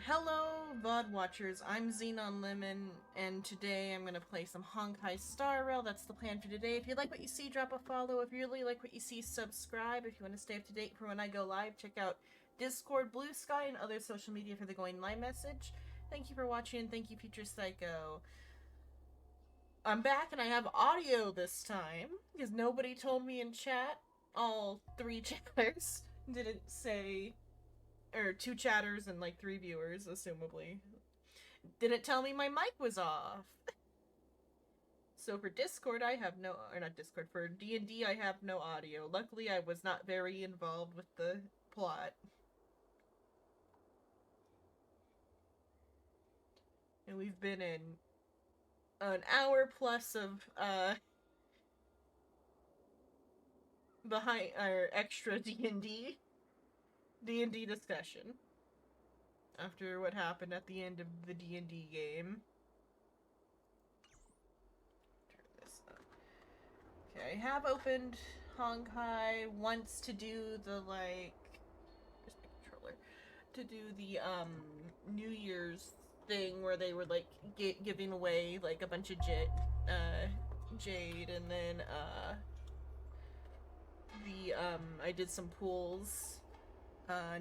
Hello, VOD watchers. I'm Xenon Lemon, and today I'm gonna play some Honkai Star Rail. That's the plan for today. If you like what you see, drop a follow. If you really like what you see, subscribe. If you want to stay up to date for when I go live, check out Discord, Blue Sky, and other social media for the going live message. Thank you for watching, and thank you, Future Psycho. I'm back, and I have audio this time, because nobody told me in chat. All three chatters didn't say, or two chatters and like three viewers, assumably, didn't tell me my mic was off. So for Discord, I have no, or not Discord, for D&D, I have no audio. Luckily, I was not very involved with the plot. And we've been in an hour plus of, behind, or extra D&D discussion. After what happened at the end of the D&D game. Turn this up. Okay, I have opened Honkai once to do the, like, where's my controller? To do the, New Year's thing where they were, like, giving away, like, a bunch of jade, and then, I did some pools.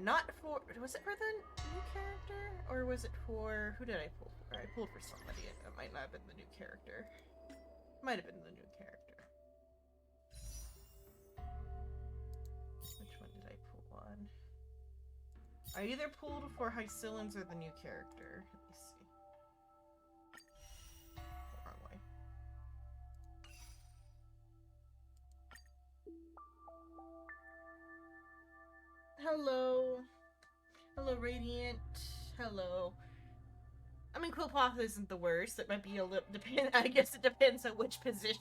Not for, was it for the new character? Or was it for, who did I pull for? I pulled for somebody. It might not have been the new character. Might have been the new character. Which one did I pull on? I either pulled for Hycillans or the new character. Let me see. Wrong way. Hello. Hello, Radiant. Hello. I mean, Quillpath isn't the worst. It might be a little I guess it depends on which position.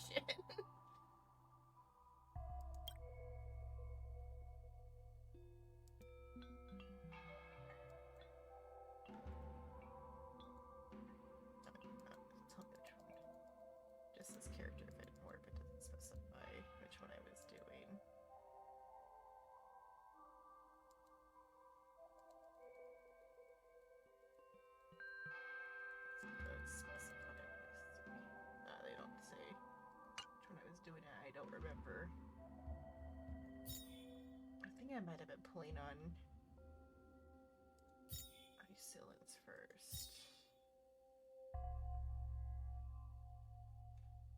Just this character fit more, but doesn't specify which one I was doing. They don't say which one I was doing. I don't remember. I think I might have been pulling on Hycillans first.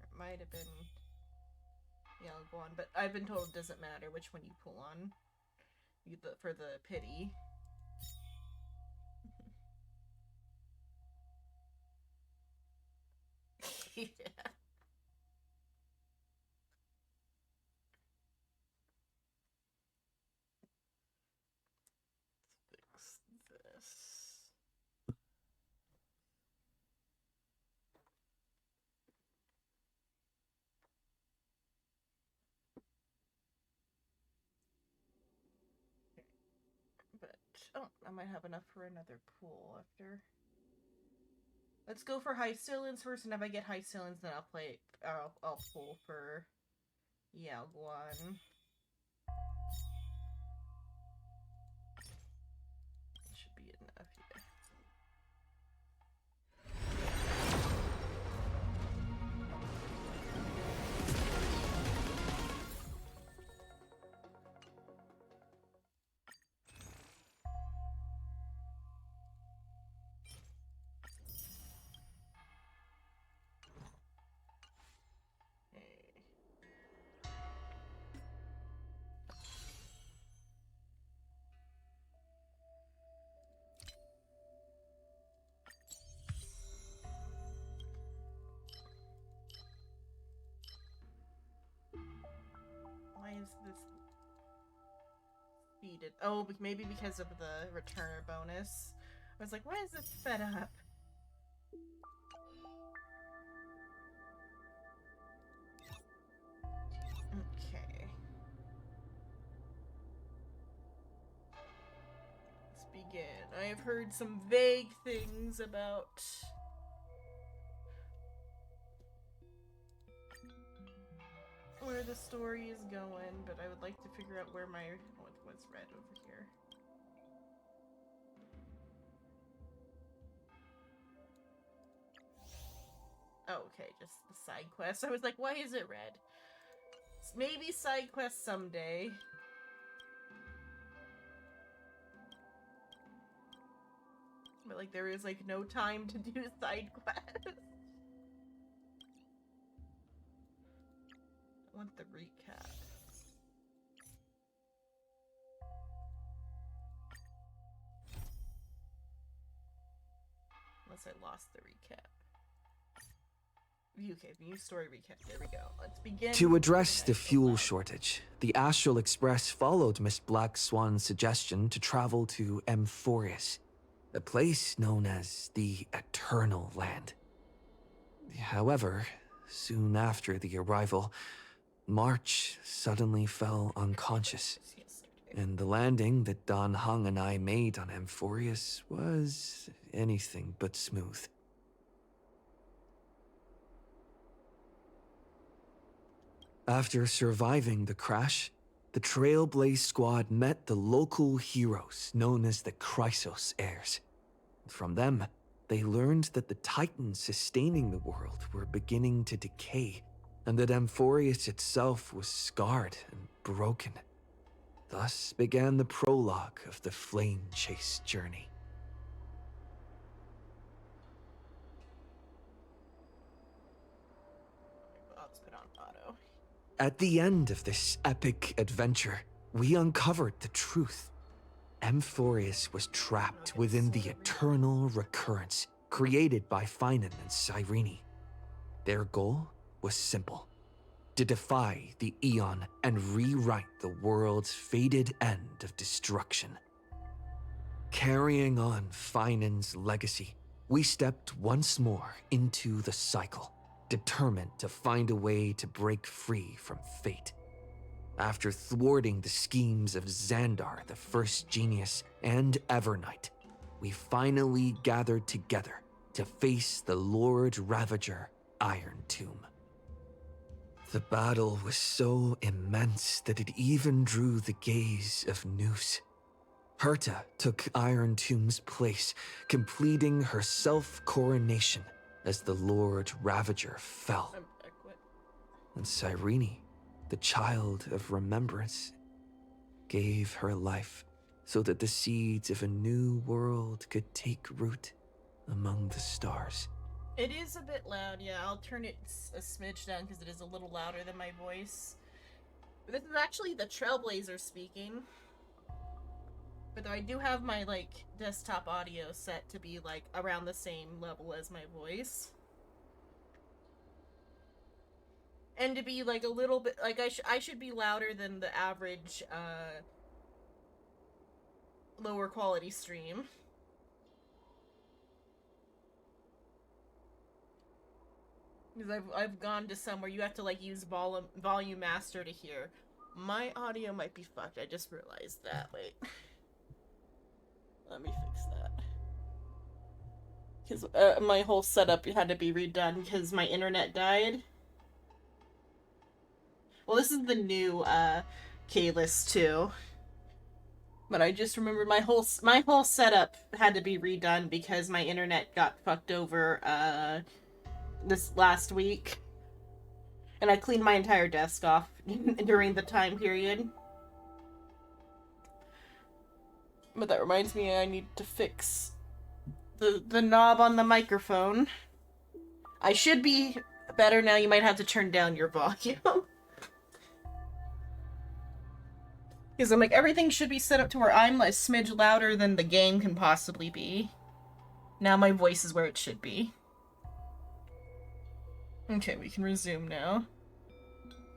It might have been Yellow Guan, but I've been told it doesn't matter which one you pull on for the pity. Yeah. Let's fix this. But, oh, I might have enough for another pool after. Let's go for Hycillans first, and if I get Hycillans, then I'll pull for Yaoguan. Should be enough, yeah. Why is this speeded? Oh, maybe because of the return bonus. I was like, why is this sped up? Okay. Let's begin. I have heard some vague things about where the story is going, but I would like to figure out where my what's red over here. Oh, okay, just the side quest. I was like, why is it red? Maybe side quest someday. But like there is like no time to do side quests. I want the recap. Unless I lost the recap. Okay, view story recap. There we go. Let's begin. To address the fuel shortage, the Astral Express followed Miss Black Swan's suggestion to travel to Amphorius, a place known as the Eternal Land. However, soon after the arrival, March suddenly fell unconscious, and the landing that Don Hung and I made on Amphorius was anything but smooth. After surviving the crash, the Trailblaze squad met the local heroes known as the Chrysos Heirs. From them, they learned that the titans sustaining the world were beginning to decay, and that Amphorius itself was scarred and broken. Thus began the prologue of the Flame Chase journey. Let's put on auto. At the end of this epic adventure, we uncovered the truth. Amphorius was trapped within the eternal recurrence created by Finan and Cyrene. Their goal was simple: to defy the Aeon and rewrite the world's fated end of destruction. Carrying on Finan's legacy, we stepped once more into the cycle, determined to find a way to break free from fate. After thwarting the schemes of Xandar, the First Genius, and Evernight, we finally gathered together to face the Lord Ravager Iron Tomb. The battle was so immense that it even drew the gaze of Noose. Herta took Iron Tomb's place, completing her self-coronation as the Lord Ravager fell. And Cyrene, the child of remembrance, gave her life so that the seeds of a new world could take root among the stars. It is a bit loud, yeah. I'll turn it a smidge down because it is a little louder than my voice. But this is actually the Trailblazer speaking. But I do have my, like, desktop audio set to be, like, around the same level as my voice. And to be, like, a little bit, like, I should be louder than the average, lower quality stream. Because I've gone to some where you have to, like, use volume master to hear. My audio might be fucked, I just realized that. Wait. Let me fix that. Because my whole setup had to be redone because my internet died. Well, this is the new K-list too. But I just remembered my whole setup had to be redone because my internet got fucked over this last week. And I cleaned my entire desk off during the time period. But that reminds me I need to fix the knob on the microphone. I should be better now. You might have to turn down your volume. Because I'm like, everything should be set up to where I'm a smidge louder than the game can possibly be. Now my voice is where it should be. Okay, we can resume now.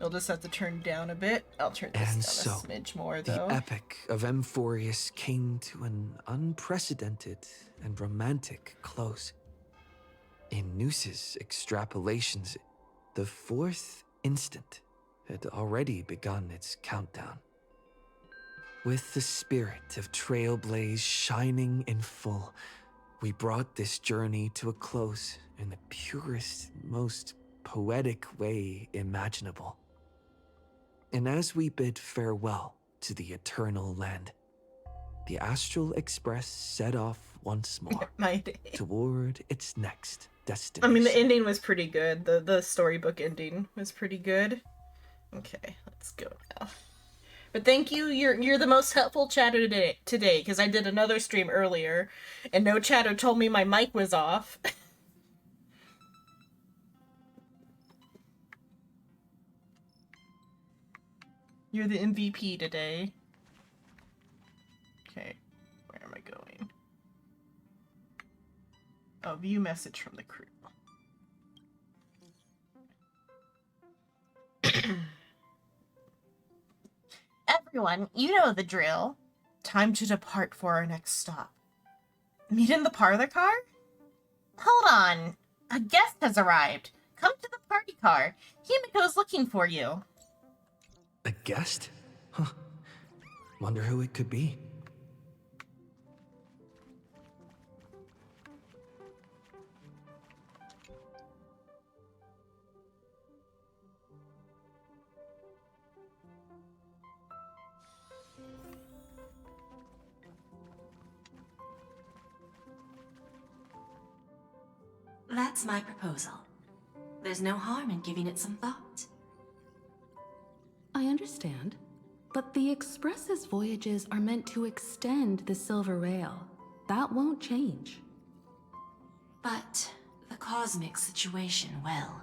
You'll just have to turn down a bit. I'll turn this down a smidge more, though. The epic of Amphorius came to an unprecedented and romantic close. In Noose's extrapolations, the fourth instant had already begun its countdown. With the spirit of Trailblaze shining in full, we brought this journey to a close in the purest, most poetic way imaginable. And as we bid farewell to the Eternal Land, the Astral Express set off once more My day. toward its next I destination. mean, the ending was pretty good. The storybook ending was pretty good. Okay, let's go now. But thank you. You're the most helpful chatter today because I did another stream earlier, and no chatter told me my mic was off. You're the MVP today. Okay, where am I going? Oh, view message from the crew. Everyone, you know the drill. Time to depart for our next stop. Meet in the parlor car? Hold on. A guest has arrived. Come to the party car. Himiko's looking for you. A guest? Huh. Wonder who it could be. That's my proposal. There's no harm in giving it some thought. I understand, but the Express's voyages are meant to extend the Silver Rail. That won't change. But the cosmic situation will.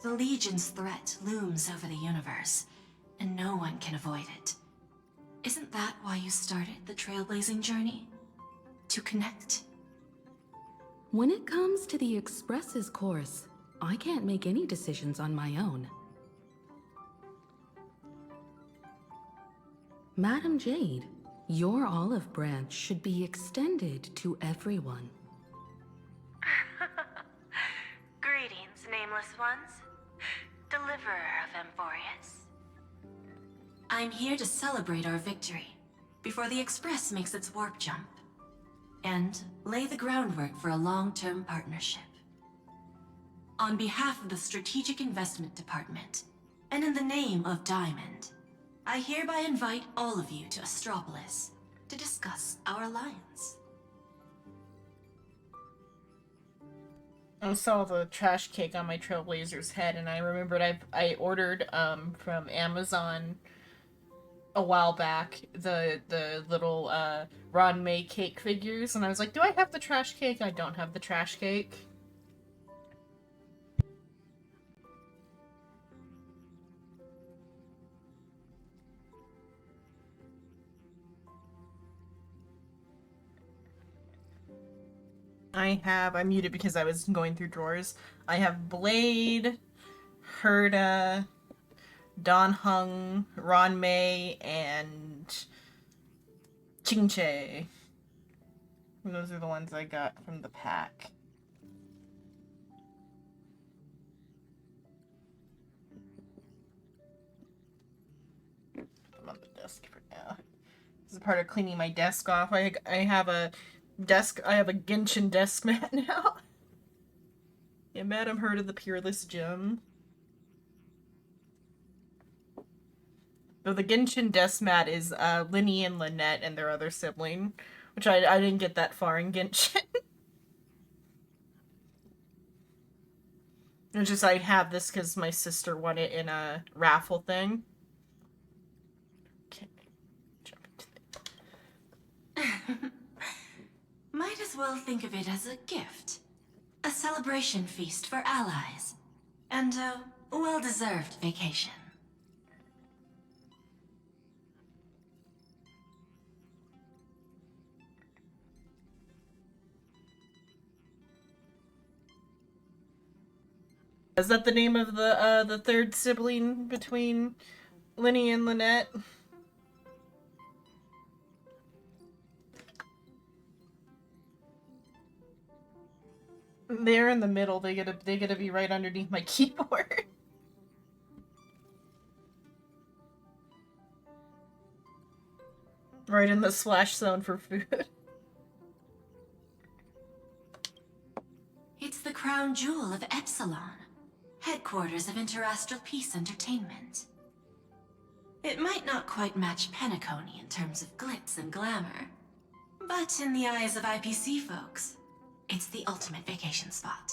The Legion's threat looms over the universe, and no one can avoid it. Isn't that why you started the trailblazing journey? To connect? When it comes to the Express's course, I can't make any decisions on my own. Madam Jade, your olive branch should be extended to everyone. Greetings, nameless ones. Deliverer of Emphorius. I'm here to celebrate our victory before the Express makes its warp jump, and lay the groundwork for a long-term partnership. On behalf of the Strategic Investment Department, and in the name of Diamond, I hereby invite all of you to Astropolis to discuss our alliance. I saw the trash cake on my Trailblazer's head, and I remembered I ordered from Amazon a while back the little Ron May cake figures, and I was like, do I have the trash cake? I don't have the trash cake. I'm muted because I was going through drawers. I have Blade, Herda, Don Hung, Ron May, and Chingche. Those are the ones I got from the pack. I'm on the desk for now. This is part of cleaning my desk off. I have a Genshin desk mat now. Yeah, Madam Heard of the Peerless Gem. Though the Genshin desk mat is Linny and Lynette and their other sibling, which I didn't get that far in Genshin. It's just I have this because my sister won it in a raffle thing. Okay, jump into Might as well think of it as a gift. A celebration feast for allies. And a well-deserved vacation. Is that the name of the third sibling between Linny and Lynette? They're in the middle. They gotta be right underneath my keyboard. Right in the splash zone for food. It's the crown jewel of Epsilon, headquarters of Interastral Peace Entertainment. It might not quite match Penacony in terms of glitz and glamour, but in the eyes of IPC folks, it's the ultimate vacation spot.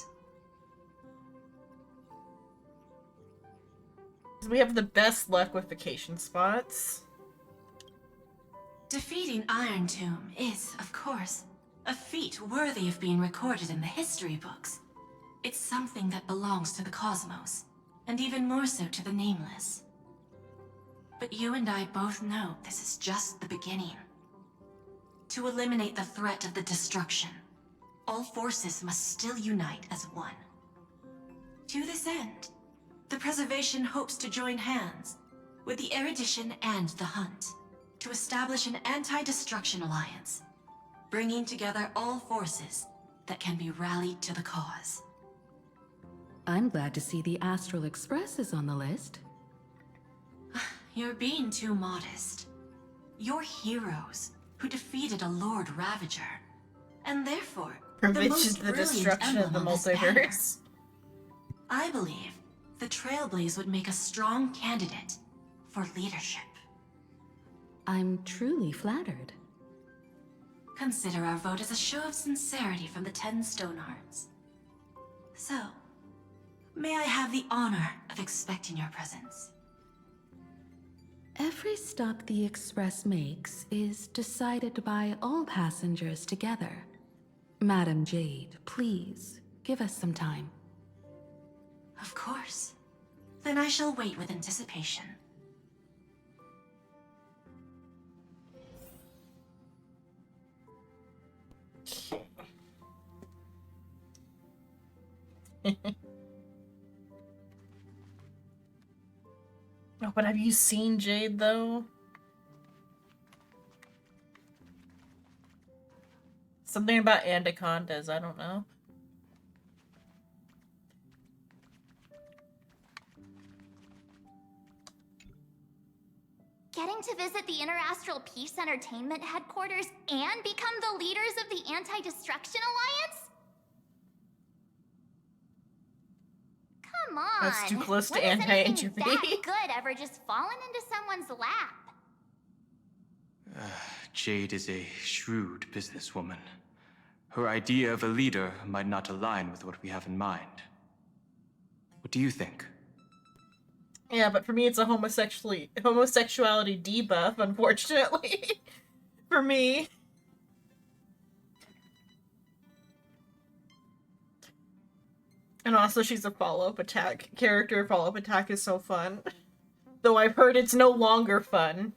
We have the best luck with vacation spots. Defeating Iron Tomb is, of course, a feat worthy of being recorded in the history books. It's something that belongs to the cosmos, and even more so to the Nameless. But you and I both know this is just the beginning. To eliminate the threat of the destruction, all forces must still unite as one. To this end, the Preservation hopes to join hands with the Erudition and the Hunt to establish an anti-destruction alliance, bringing together all forces that can be rallied to the cause. I'm glad to see the Astral Express is on the list. You're being too modest. You're heroes who defeated a Lord Ravager, and therefore Prevented the destruction of the multiverse. I believe the Trailblaze would make a strong candidate for leadership. I'm truly flattered. Consider our vote as a show of sincerity from the 10 Stonehearts. So, may I have the honor of expecting your presence? Every stop the Express makes is decided by all passengers together. Madam Jade, please, give us some time. Of course. Then I shall wait with anticipation. Oh, but have you seen Jade, though? Something about anacondas, I don't know. Getting to visit the Interastral Peace Entertainment headquarters and become the leaders of the Anti-Destruction Alliance? Come on. That's too close to When has anything anti-entropy. that good ever just fallen into someone's lap? Jade is a shrewd businesswoman. Her idea of a leader might not align with what we have in mind. What do you think? Yeah, but for me it's a homosexuality debuff, unfortunately. For me. And also she's a follow-up attack character. Follow-up attack is so fun. Though I've heard it's no longer fun.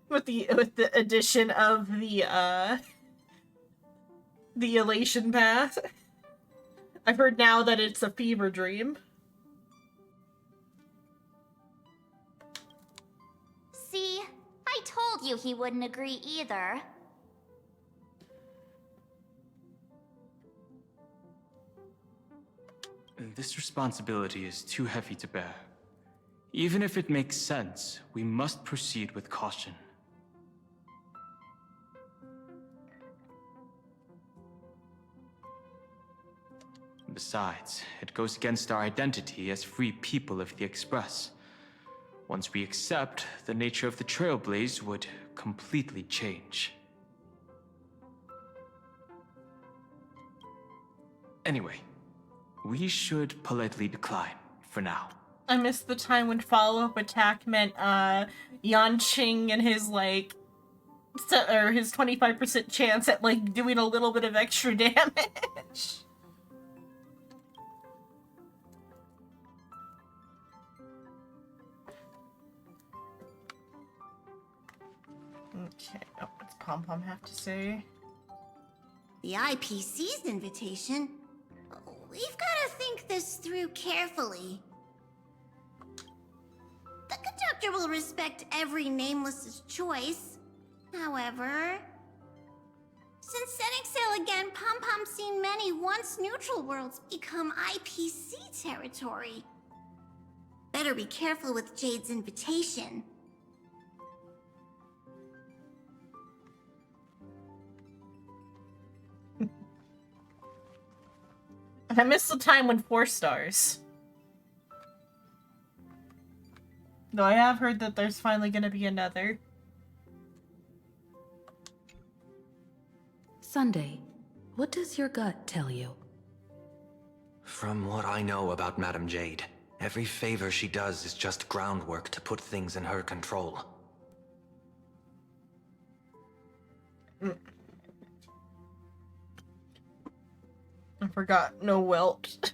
With the addition of the elation path. I've heard now that it's a fever dream. See, I told you he wouldn't agree either. This responsibility is too heavy to bear. Even if it makes sense, we must proceed with caution. Besides, it goes against our identity as free people of the Express. Once we accept, the nature of the Trailblaze would completely change. Anyway, we should politely decline, for now. I miss the time when follow-up attack meant, Yanqing and his, like, or his 25% chance at, like, doing a little bit of extra damage. Okay, oh, what's Pom Pom have to say? The IPC's invitation? We've got to think this through carefully. The conductor will respect every Nameless's choice. However, since setting sail again, Pom Pom's seen many once neutral worlds become IPC territory. Better be careful with Jade's invitation. I miss the time when 4 stars. Though I have heard that there's finally gonna be another. Sunday, what does your gut tell you? From what I know about Madame Jade, every favor she does is just groundwork to put things in her control. I forgot. No welt.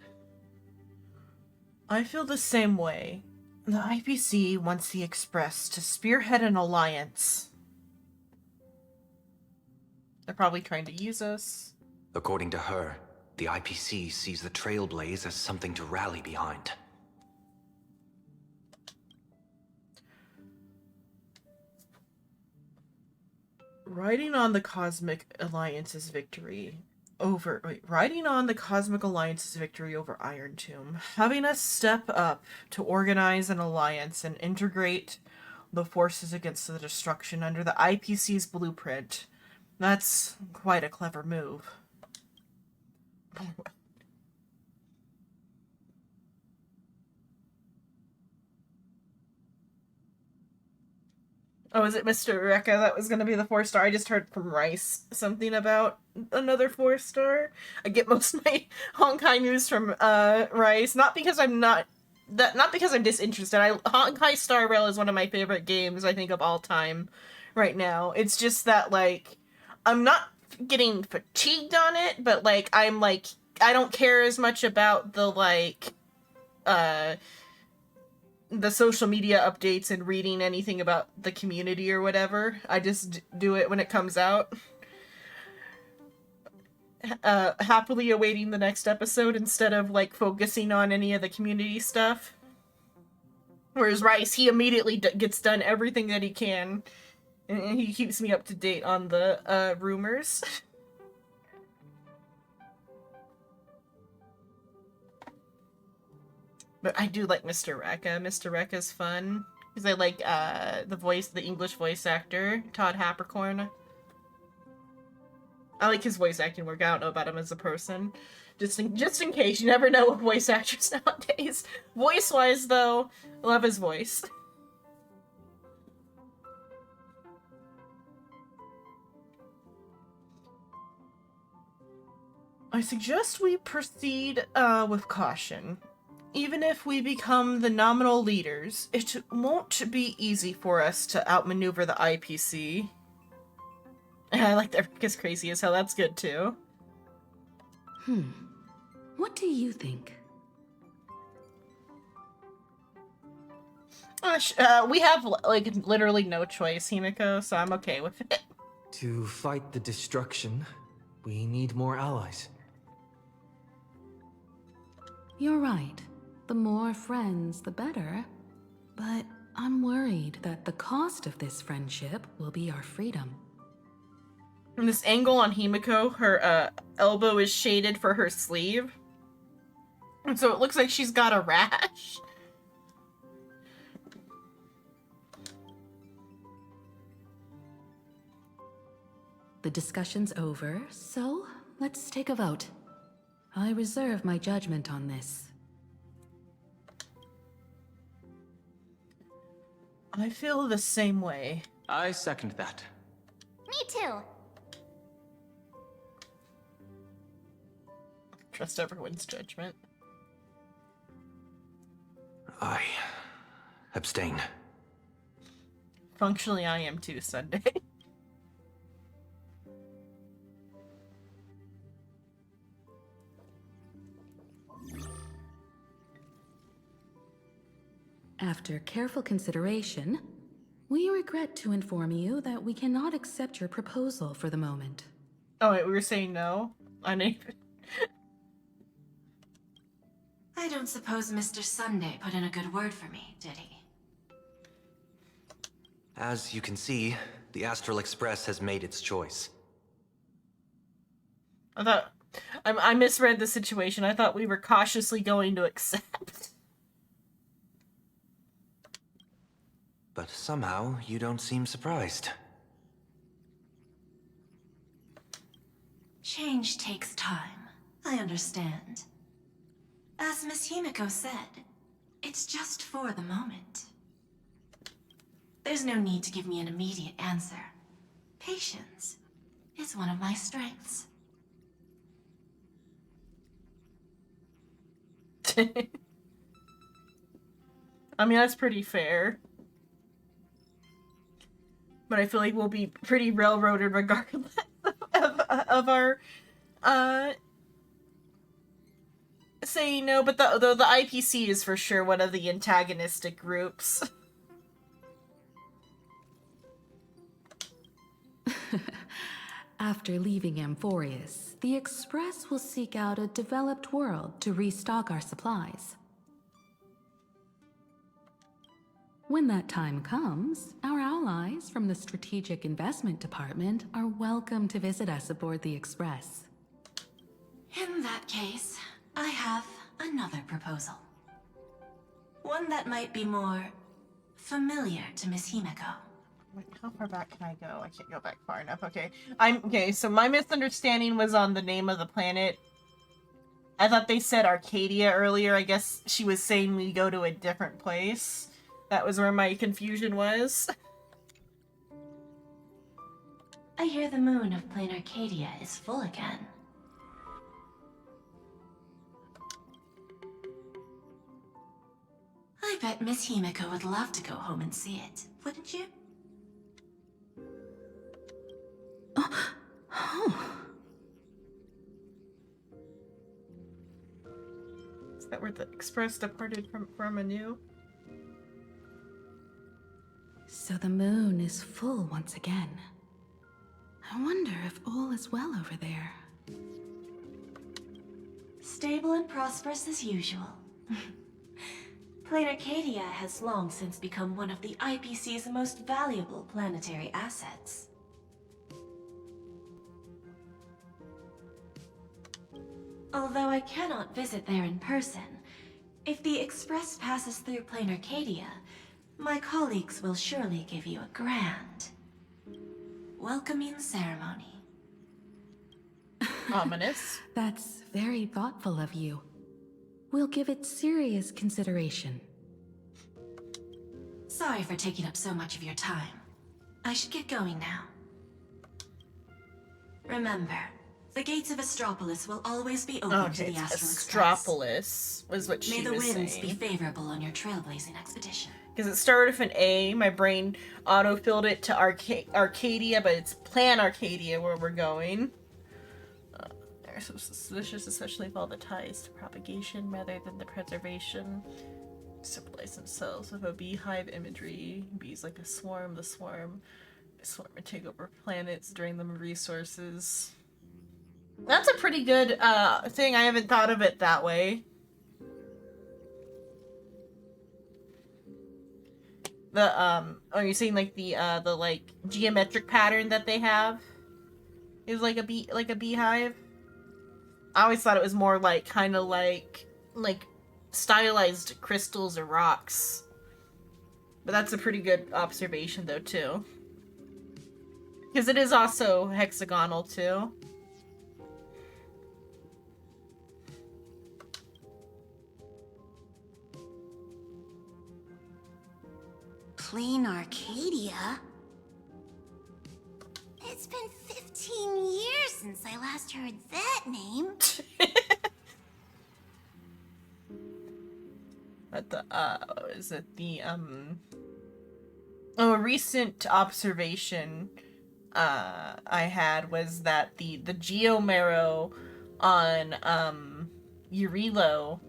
I feel the same way. The IPC wants the Express to spearhead an alliance. They're probably trying to use us. According to her, the IPC sees the Trailblaze as something to rally behind. Riding on the Cosmic Alliance's victory over Iron Tomb, having us step up to organize an alliance and integrate the forces against the destruction under the IPC's blueprint. That's quite a clever move. Oh, is it Mr. Rekka that was gonna be the 4-star? I just heard from Rice something about another 4-star. I get most of my Honkai news from Rice, not because I'm disinterested. Honkai Star Rail is one of my favorite games, I think, of all time right now. It's just that, like, I'm not getting fatigued on it, but, like, I don't care as much about the, like, the social media updates and reading anything about the community or whatever. I just do it when it comes out. Happily awaiting the next episode instead of, like, focusing on any of the community stuff. Whereas Rice, he immediately gets done everything that he can, and he keeps me up to date on the rumors. But I do like Mr. Rekka. Mr. Rekka's fun. Because I like the English voice actor, Todd Hapercorn. I like his voice acting work. I don't know about him as a person. Just in case, you never know with voice actors nowadays. Voice-wise, though, I love his voice. I suggest we proceed with caution. Even if we become the nominal leaders, it won't be easy for us to outmaneuver the IPC. And I like that Rick crazy as hell, that's good too. What do you think? We have, like, literally no choice, Himiko, so I'm okay with it. To fight the destruction, we need more allies. You're right. The more friends, the better. But I'm worried that the cost of this friendship will be our freedom. From this angle on Himiko, her elbow is shaded for her sleeve. And so it looks like she's got a rash. The discussion's over, so let's take a vote. I reserve my judgment on this. I feel the same way. I second that. Me too. Trust everyone's judgment. I abstain. Functionally, I am too, Sunday. After careful consideration, we regret to inform you that we cannot accept your proposal for the moment. Oh wait, we were saying no? Unable. I don't suppose Mr. Sunday put in a good word for me, did he? As you can see, the Astral Express has made its choice. I misread the situation. I thought we were cautiously going to accept. But somehow, you don't seem surprised. Change takes time. I understand. As Miss Himiko said, it's just for the moment. There's no need to give me an immediate answer. Patience is one of my strengths. I mean, that's pretty fair. But I feel like we'll be pretty railroaded regardless of our, saying no, but the IPC is for sure one of the antagonistic groups. After leaving Amphorius, the Express will seek out a developed world to restock our supplies. When that time comes, our allies from the Strategic Investment Department are welcome to visit us aboard the Express. In that case, I have another proposal. One that might be more familiar to Miss Himeko. Wait, how far back can I go? I can't go back far enough. Okay, so my misunderstanding was on the name of the planet. I thought they said Arcadia earlier. I guess she was saying we go to a different place. That was where my confusion was. I hear the moon of plain Arcadia is full again. I bet Miss Himeko would love to go home and see it, wouldn't you? Is that where the Express departed from anew? So the moon is full once again. I wonder if all is well over there. Stable and prosperous as usual. Plain Arcadia has long since become one of the IPC's most valuable planetary assets. Although I cannot visit there in person, if the Express passes through Plain Arcadia, my colleagues will surely give you a grand welcoming ceremony. Ominous. That's very thoughtful of you. We'll give it serious consideration. Sorry for taking up so much of your time. I should get going now. Remember, the gates of Astropolis will always be open to the Astral Express. Astropolis was what she was saying. May the winds be favorable on your trailblazing expedition. Because it started with an A, my brain auto-filled it to Arcadia, but it's Plan Arcadia where we're going. They're so suspicious, especially with all the ties to propagation rather than the preservation. Symbolize themselves with a beehive imagery. Bees like a swarm, the swarm would take over planets, drain them of resources. That's a pretty good thing. I haven't thought of it that way. The are you saying like the like geometric pattern that they have is like a beehive? I always thought it was more like kind of like stylized crystals or rocks. But that's a pretty good observation though too. Because it is also hexagonal too. Plain Arcadia? It's been 15 years since I last heard that name. But the, is it the, a recent observation, I had was that the Geomarrow on, Urilo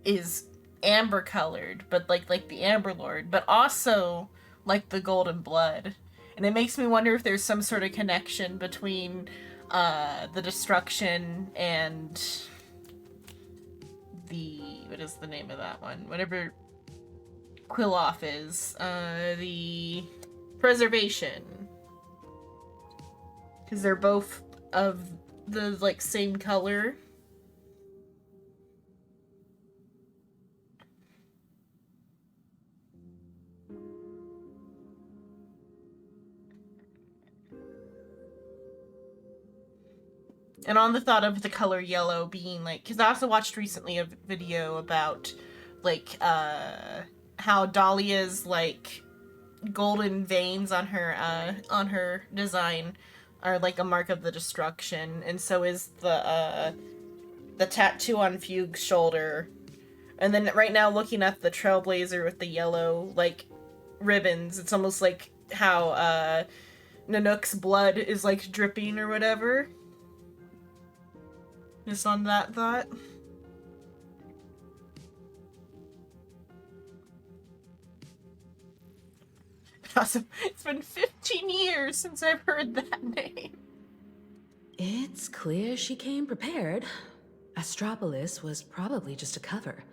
is amber colored, but like the Amber Lord, but also like the Golden Blood. And it makes me wonder if there's some sort of connection between the destruction and the, what is the name of that one? Whatever Quilloff is, the preservation. Because they're both of the like same color. And on the thought of the color yellow being like, because I also watched recently a video about like how Dahlia's like golden veins on her design are like a mark of the destruction, and so is the tattoo on Fugue's shoulder. And then right now, looking at the Trailblazer with the yellow like ribbons, it's almost like how Nanook's blood is like dripping or whatever. Just on that thought. Also, it's been 15 years since I've heard that name. It's clear she came prepared. Astropolis was probably just a cover.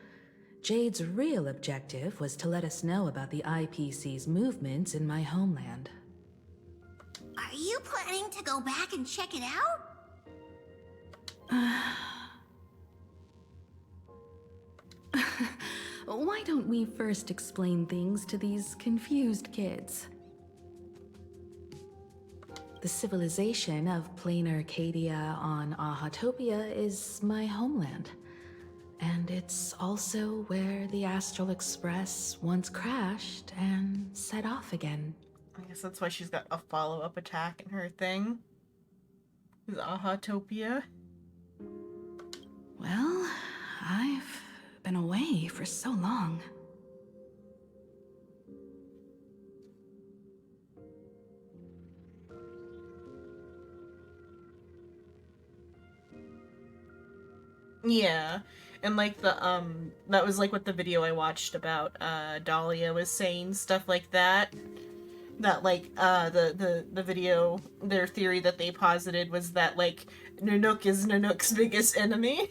Jade's real objective was to let us know about the IPC's movements in my homeland. Are you planning to go back and check it out? Why don't we first explain things to these confused kids? The civilization of planar Arcadia on Ahatopia is my homeland. And it's also where the Astral Express once crashed and set off again. I guess that's why she's got a follow-up attack in her thing. Is Ahatopia. Well, I've been away for so long. Yeah. And like the that was like what the video I watched about Dahlia was saying, stuff like that. That like the video, their theory that they posited was that like Nanook is Nanook's biggest enemy.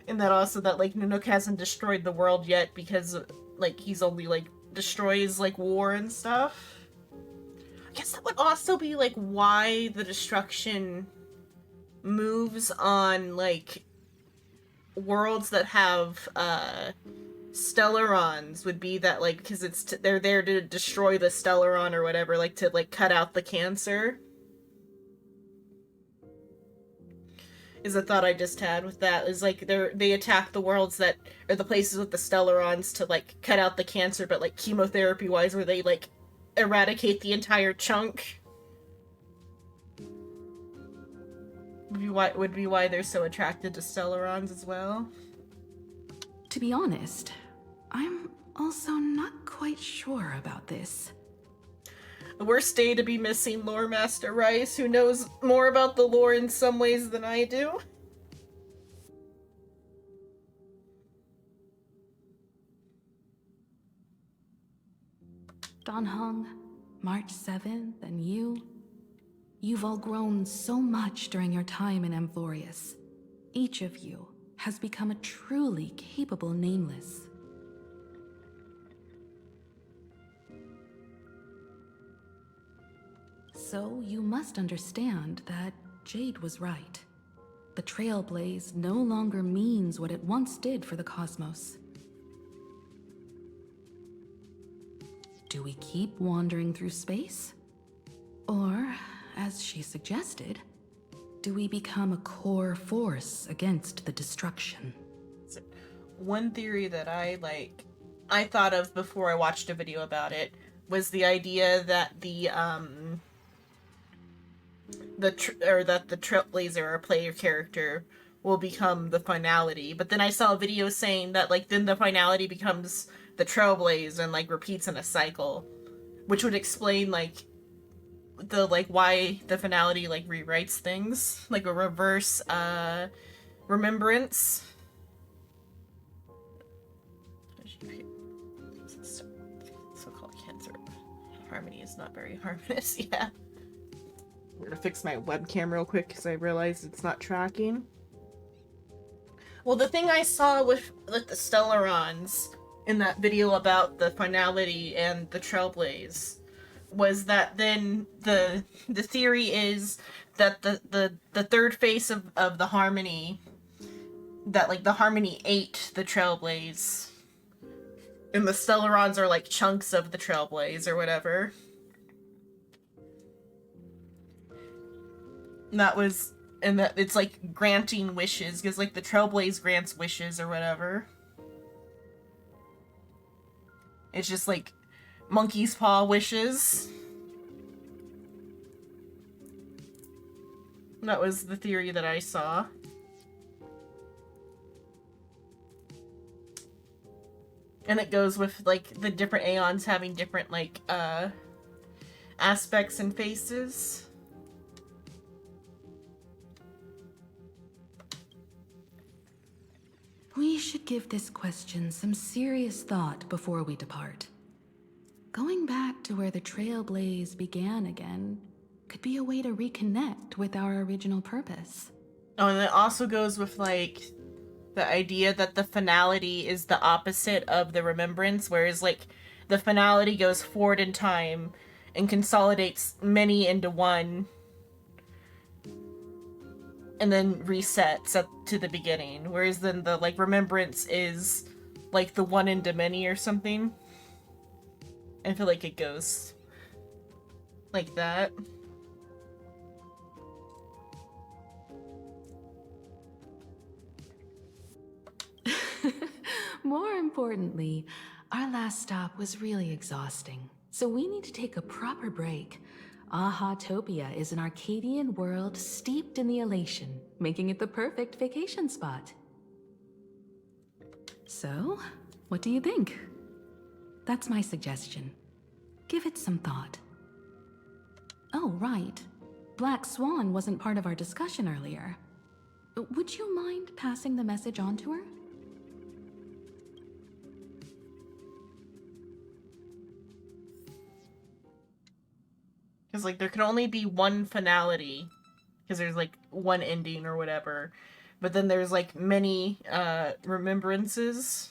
And that also that like Nanook hasn't destroyed the world yet because like he's only like destroys like war and stuff. I guess that would also be like why the destruction moves on like worlds that have Stellarons, would be that like because it's they're there to destroy the Stellaron or whatever, like to like cut out the cancer. Is a thought I just had with that, is like they attack the worlds that are the places with the Stellarons to like cut out the cancer, but like chemotherapy wise where they like eradicate the entire chunk. Would be why they're so attracted to Stellarons as well. To be honest, I'm also not quite sure about this. The worst day to be missing Lore Master Rice, who knows more about the lore in some ways than I do. Dan Heng, March 7th, and you've all grown so much during your time in Amphorius. Each of you has become a truly capable Nameless. So you must understand that Jade was right. The Trailblaze no longer means what it once did for the cosmos. Do we keep wandering through space? Or, as she suggested, do we become a core force against the destruction? One theory that I thought of before I watched a video about it was the idea that the Trailblazer, our player character, will become the finality. But then I saw a video saying that like then the finality becomes the Trailblaze and like repeats in a cycle, which would explain like the like why the finality like rewrites things, like a reverse remembrance. So-called cancer. Harmony is not very harmonious. Yeah. I'm gonna fix my webcam real quick because I realized it's not tracking. Well, the thing I saw with the Stellarons in that video about the finality and the Trailblaze was that then the theory is that the third face of the Harmony, that like the Harmony ate the Trailblaze, and the Stellarons are like chunks of the Trailblaze or whatever. And that it's like granting wishes, because like the Trailblaze grants wishes or whatever. It's just like monkey's paw wishes. That was the theory that I saw. And it goes with, like, the different Aeons having different, like, aspects and faces. We should give this question some serious thought before we depart. Going back to where the Trailblaze began again could be a way to reconnect with our original purpose. Oh, and it also goes with, like, the idea that the finality is the opposite of the remembrance, whereas, like, the finality goes forward in time and consolidates many into one, and then resets up to the beginning, whereas then the, like, remembrance is, like, the one into many or something. I feel like it goes like that. More importantly, our last stop was really exhausting, so we need to take a proper break. Ahatopia is an Arcadian world steeped in the elation, making it the perfect vacation spot. So, what do you think? That's my suggestion. Give it some thought. Oh, right. Black Swan wasn't part of our discussion earlier. Would you mind passing the message on to her? Because, like, there can only be one finality, because there's, like, one ending or whatever. But then there's, like, many, remembrances.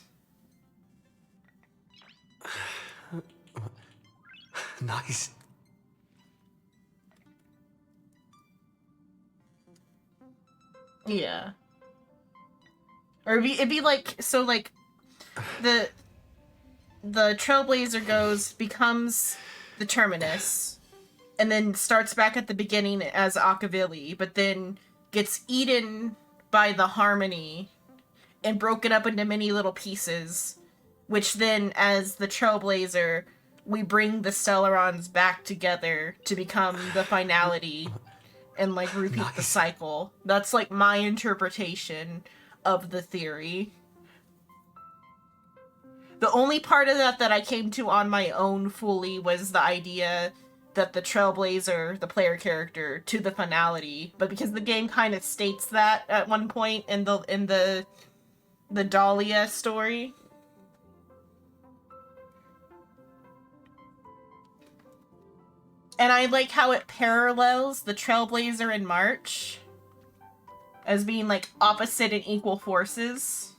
Nice. Yeah. Or it'd be like, so, like, the Trailblazer becomes the Terminus, and then starts back at the beginning as Akavili, but then gets eaten by the Harmony and broken up into many little pieces, which then, as the Trailblazer, we bring the Stellarons back together to become the finality and, like, repeat the cycle. That's, like, my interpretation of the theory. The only part of that I came to on my own fully was the idea that the Trailblazer, the player character, to the finality, but because the game kind of states that at one point in the Dahlia story. And I like how it parallels the Trailblazer and March as being, like, opposite and equal forces,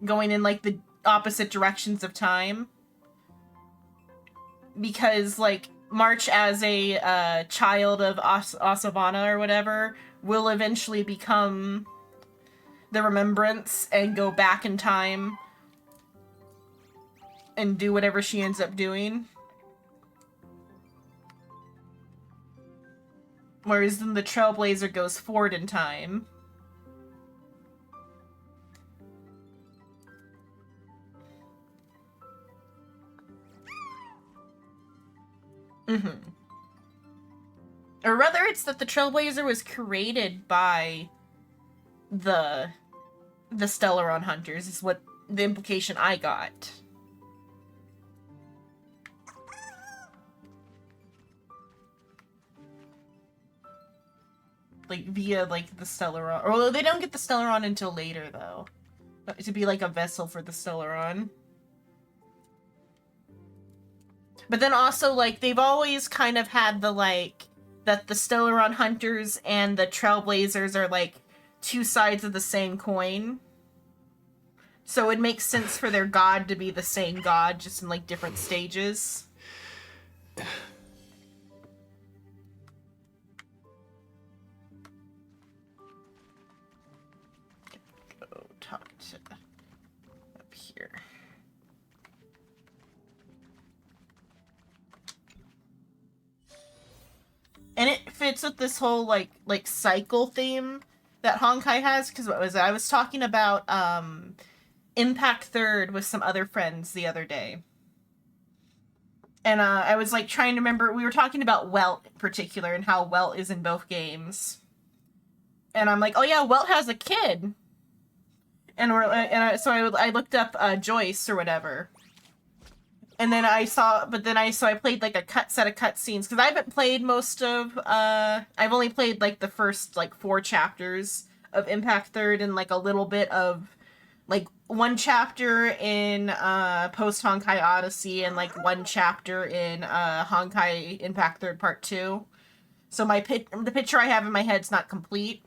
going in, like, the opposite directions of time. Because, like, March as a child of Asavana or whatever will eventually become the Remembrance and go back in time and do whatever she ends up doing. Whereas then the Trailblazer goes forward in time. Or rather, it's that the Trailblazer was created by the Stellaron Hunters, is what the implication I got. Like, via, like, the Stellaron. Although they don't get the Stellaron until later, though. To be, like, a vessel for the Stellaron. But then also, like, they've always kind of had the, like, that the Stellaron Hunters and the Trailblazers are, like, two sides of the same coin. So it makes sense for their god to be the same god, just in, like, different stages. Go talk to up here. And it fits with this whole, like cycle theme that Honkai has, because I was talking about, Impact Third with some other friends the other day. And I was like trying to remember, we were talking about Welt in particular and how Welt is in both games. And I'm like, oh yeah, Welt has a kid. And I looked up Joyce or whatever. And then I played like a set of cutscenes because I haven't played most of I've only played like the first like 4 chapters of Impact Third and like a little bit of like 1 chapter in Post Honkai Odyssey and like 1 chapter in Honkai Impact Third Part 2. So the picture I have in my head's not complete.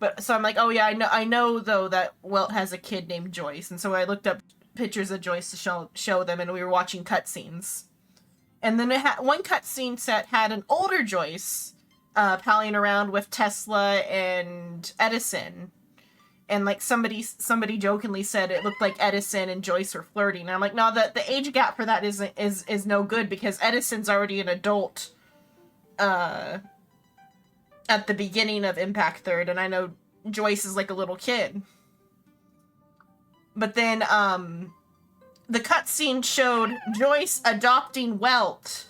But so I'm like, oh yeah, I know though that Welt has a kid named Joyce, and so I looked up pictures of Joyce to show them, and we were watching cutscenes. And then one cutscene set had an older Joyce palling around with Tesla and Edison, and like somebody jokingly said it looked like Edison and Joyce were flirting. And I'm like, no, the age gap for that is no good because Edison's already an adult. At the beginning of Impact Third, and I know Joyce is like a little kid. But then, the cutscene showed Joyce adopting Welt.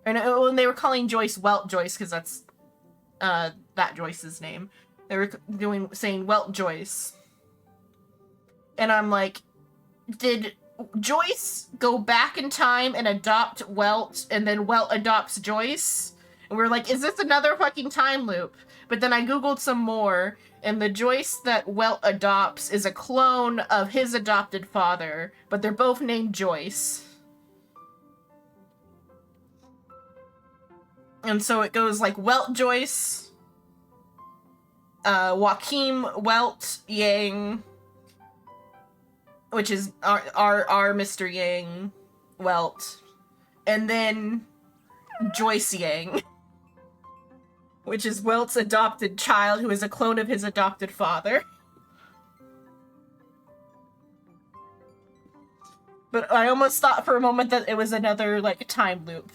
And when they were calling Joyce Welt Joyce, because that's, that Joyce's name. They were saying Welt Joyce. And I'm like, did Joyce go back in time and adopt Welt, and then Welt adopts Joyce? And we were like, is this another fucking time loop? But then I googled some more, and the Joyce that Welt adopts is a clone of his adopted father, but they're both named Joyce. And so it goes like Welt Joyce, Joachim Welt Yang, which is our Mr. Yang Welt, and then Joyce Yang, which is Welt's adopted child, who is a clone of his adopted father. But I almost thought for a moment that it was another, like, time loop.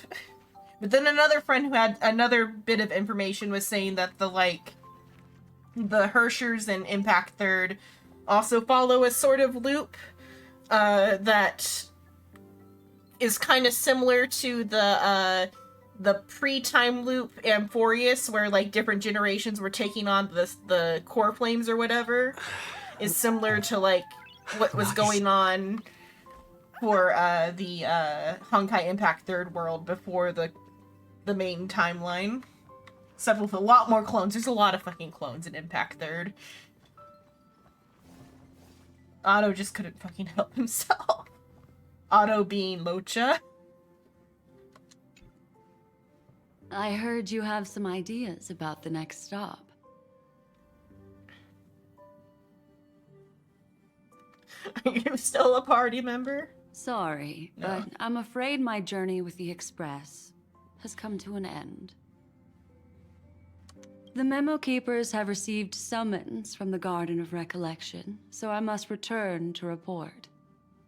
But then another friend who had another bit of information was saying that the Hershers in Impact Third also follow a sort of loop that is kind of similar to the pre-time loop Amphorius, where like different generations were taking on the core flames or whatever, is similar to like what was going on for the Honkai Impact Third world before the main timeline. Except with a lot more clones. There's a lot of fucking clones in Impact Third. Otto just couldn't fucking help himself. Otto being Locha. I heard you have some ideas about the next stop. Are you still a party member? Sorry, No. but I'm afraid my journey with the Express has come to an end. The Memo Keepers have received summons from the Garden of Recollection, so I must return to report.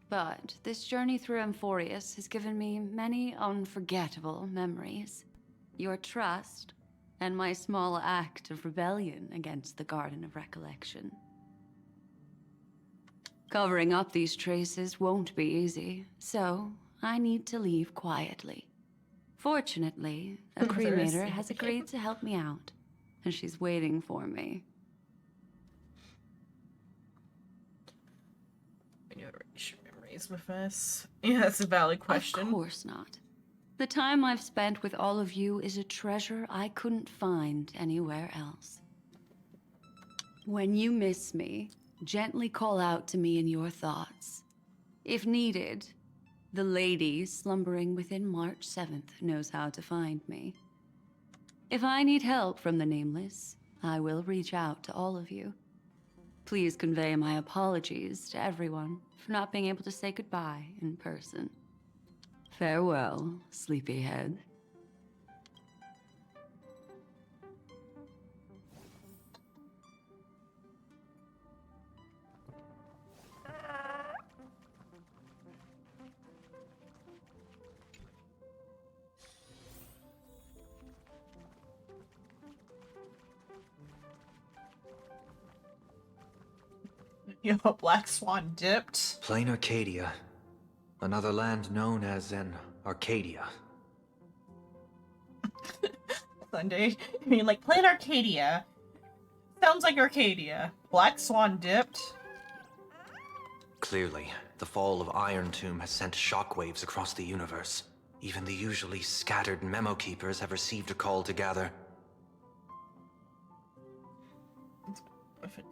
But this journey through Amphorius has given me many unforgettable memories. Your trust, and my small act of rebellion against the Garden of Recollection. Covering up these traces won't be easy, so I need to leave quietly. Fortunately, a cremator has agreed to help me out, and she's waiting for me. When you erase your memories with us? Yeah, that's a valid question. Of course not. The time I've spent with all of you is a treasure I couldn't find anywhere else. When you miss me, gently call out to me in your thoughts. If needed, the lady slumbering within March 7th knows how to find me. If I need help from the Nameless, I will reach out to all of you. Please convey my apologies to everyone for not being able to say goodbye in person. Farewell, sleepyhead. Yo, Black Swan dipped. Plain Arcadia. Another land known as an Arcadia. Sunday. I mean, like, Planet Arcadia. Sounds like Arcadia. Black Swan dipped. Clearly, the fall of Iron Tomb has sent shockwaves across the universe. Even the usually scattered memo keepers have received a call to gather.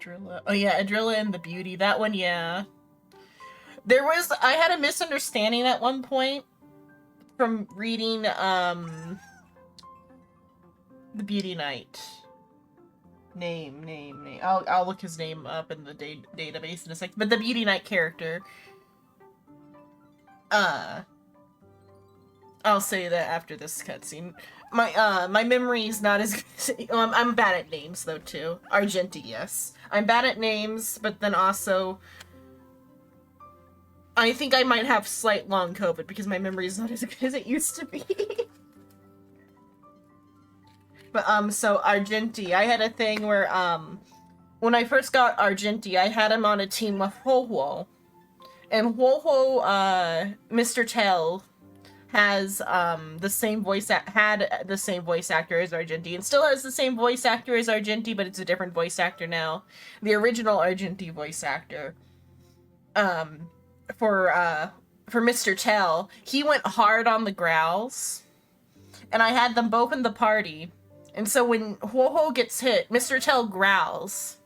Adrilla. Oh yeah, Adrilla and the Beauty. That one, yeah. I had a misunderstanding at one point from reading, The Beauty Knight. Name. I'll look his name up in the database in a sec. But the Beauty Knight character. I'll say that after this cutscene. My memory is not as good. I'm bad at names though too. Argenti, yes. I'm bad at names, but then also I think I might have slight long COVID because my memory is not as good as it used to be. But so Argenti, I had a thing where when I first got Argenti, I had him on a team with Ho-Ho. And Ho-Ho, Mr. Tell has the same voice had the same voice actor as Argenti, and still has the same voice actor as Argenti, but it's a different voice actor now. The original Argenti voice actor, for Mr. Tell, he went hard on the growls, and I had them both in the party, and so when Ho-Ho gets hit, Mr. Tell growls.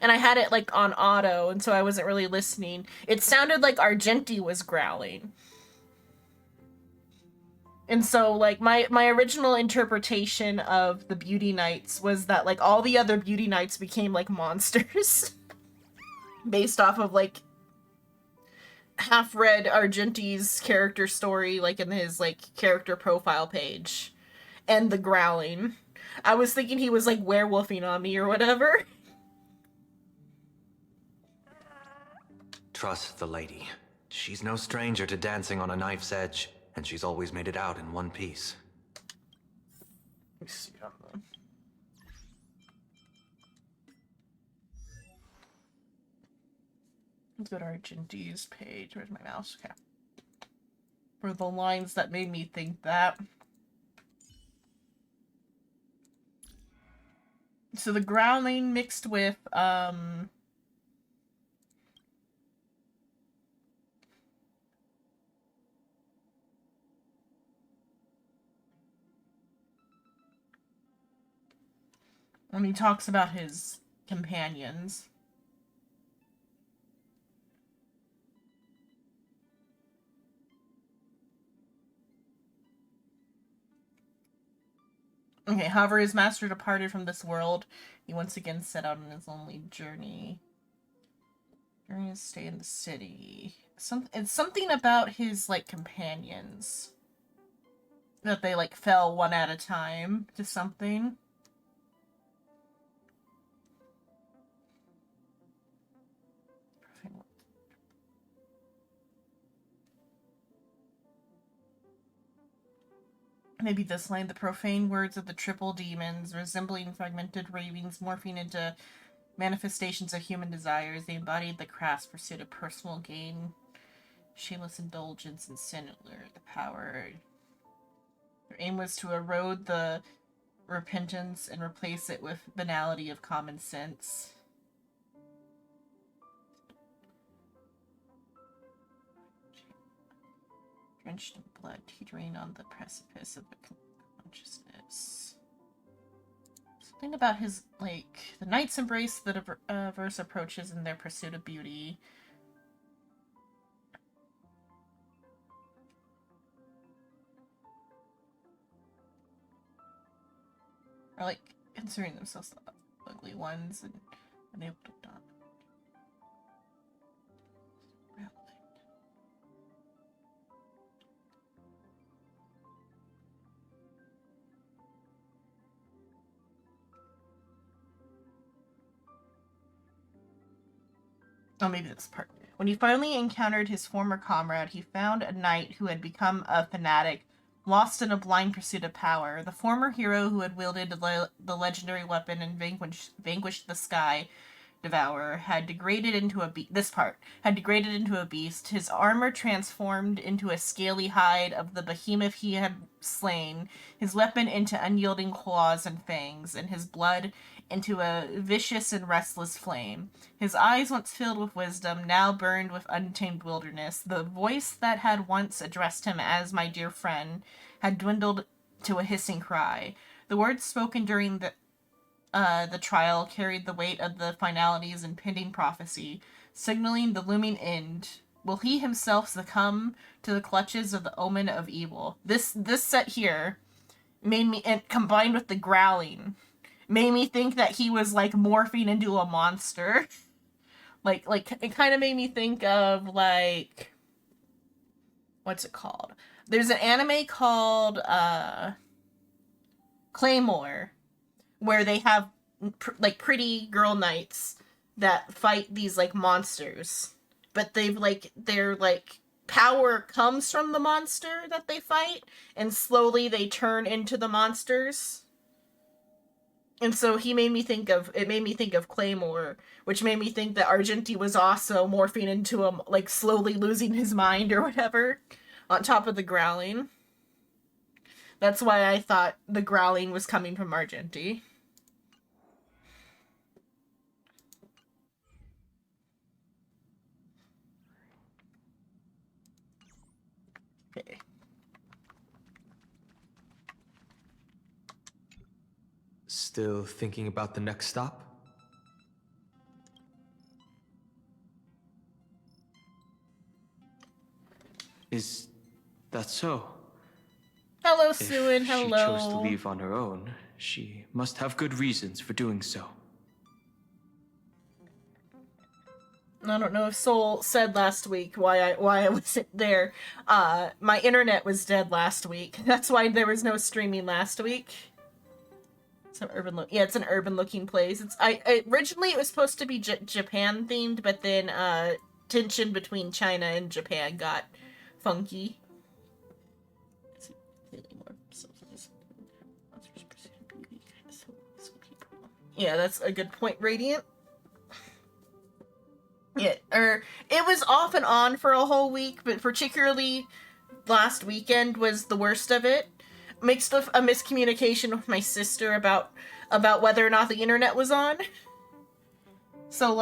And I had it like on auto, and so I wasn't really listening. It sounded like Argenti was growling. And so, like, my original interpretation of the Beauty Knights was that, like, all the other Beauty Knights became, like, monsters. Based off of, like, half-read Argenti's character story, like, in his, like, character profile page. And the growling. I was thinking he was, like, werewolfing on me or whatever. Trust the lady. She's no stranger to dancing on a knife's edge, and she's always made it out in one piece. Let me see on the... Let's go to Argenti's page. Where's my mouse? Okay. For the lines that made me think that. So the growling mixed with, when he talks about his companions. Okay, however, his master departed from this world. He once again set out on his lonely journey. During his stay in the city. It's something about his, like, companions. That they, like, fell one at a time to something. Maybe this line, the profane words of the triple demons, resembling fragmented ravings, morphing into manifestations of human desires. They embodied the crass pursuit of personal gain, shameless indulgence, and sin, the power. Their aim was to erode the repentance and replace it with banality of common sense. Drenched in blood, teetering on the precipice of consciousness. Something about his, like, the knights embrace the diverse approaches in their pursuit of beauty. Or, like, considering themselves the ugly ones and unable to dominate. Oh, maybe this part. When he finally encountered his former comrade, he found a knight who had become a fanatic, lost in a blind pursuit of power. The former hero who had wielded the legendary weapon and vanquished the sky Devourer had degraded into a had degraded into a beast, his armor transformed into a scaly hide of the behemoth he had slain, his weapon into unyielding claws and fangs, and his blood into a vicious and restless flame. His eyes, once filled with wisdom, now burned with untamed wilderness. The voice that had once addressed him as my dear friend had dwindled to a hissing cry. The words spoken during the trial carried the weight of the finality's impending prophecy, signaling the looming end. Will he himself succumb to the clutches of the omen of evil? This set here made me, and combined with the growling, made me think that he was like morphing into a monster. like it kind of made me think of like, what's it called? There's an anime called Claymore, where they have like pretty girl knights that fight these like monsters, but their power comes from the monster that they fight, and slowly they turn into the monsters. And so it made me think of Claymore, which made me think that Argenti was also morphing into slowly losing his mind or whatever, on top of the growling. That's why I thought the growling was coming from Argenti. Okay. Still thinking about the next stop? Is that so? Hello, If Suin. Hello. she chose to leave on her own, she must have good reasons for doing so. I don't know if Soul said last week why I wasn't there. My internet was dead last week. That's why there was no streaming last week. It's an urban looking place. Originally it was supposed to be Japan themed, but then tension between China and Japan got funky. Yeah, that's a good point, Radiant. Yeah, it was off and on for a whole week, but particularly last weekend was the worst of it. Mixed with a miscommunication with my sister about whether or not the internet was on. So